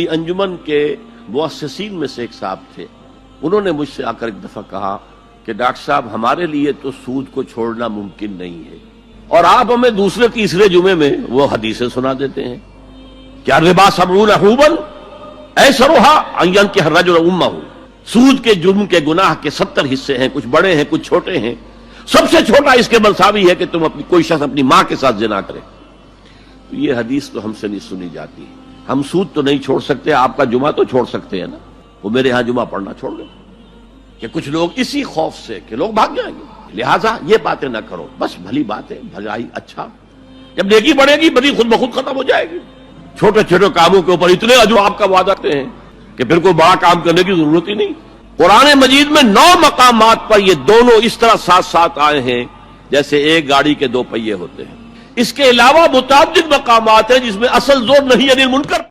अंजुमन के मुअस्सिसीन में से एक साहब थे, उन्होंने मुझसे आकर एक दफा कहा कि डॉक्टर साहब हमारे लिए तो सूद को छोड़ना मुमकिन नहीं है, और आप हमें दूसरे तीसरे जुमे में वो हदीसें सुना देते हैं। क्या रिबा सबरून हुबन ऐसरोहा अयन के हर्रजुल उम्मा हो, सूद के जुर्म के गुनाह के 70 हिस्से हैं, कुछ बड़े हैं कुछ छोटे हैं, सबसे छोटा इसके मसावी है कि तुम अपनी कोई शख्स अपनी मां के साथ जिना करे। तो ये हदीस तो हमसे नहीं सुनी जाती। हम सूद तो नहीं छोड़ सकते, आपका जुमा तो छोड़ सकते हैं ना, वो मेरे यहां जुमा पढ़ना छोड़ गए कि कुछ लोग इसी खौफ से कि लोग भाग जाएंगे, लिहाजा ये बातें ना करो। बस भली बात है, भलाई अच्छा, जब नेकी बढ़ेगी बदी खुद ब खुद खत्म हो जाएगी। छोटे छोटे कामों के ऊपर इतने अजर आपका वादा करते हैं कि फिर कोई बड़ा काम करने की जरूरत ही नहीं। कुरान मजीद में 9 मकामात पर ये दोनों इस तरह साथ साथ आए हैं जैसे एक गाड़ी के 2 पहिए होते हैं। इसके अलावा मुताद्दिद मकामात हैं जिसमें असल जोर नहीं अनिल मुनकर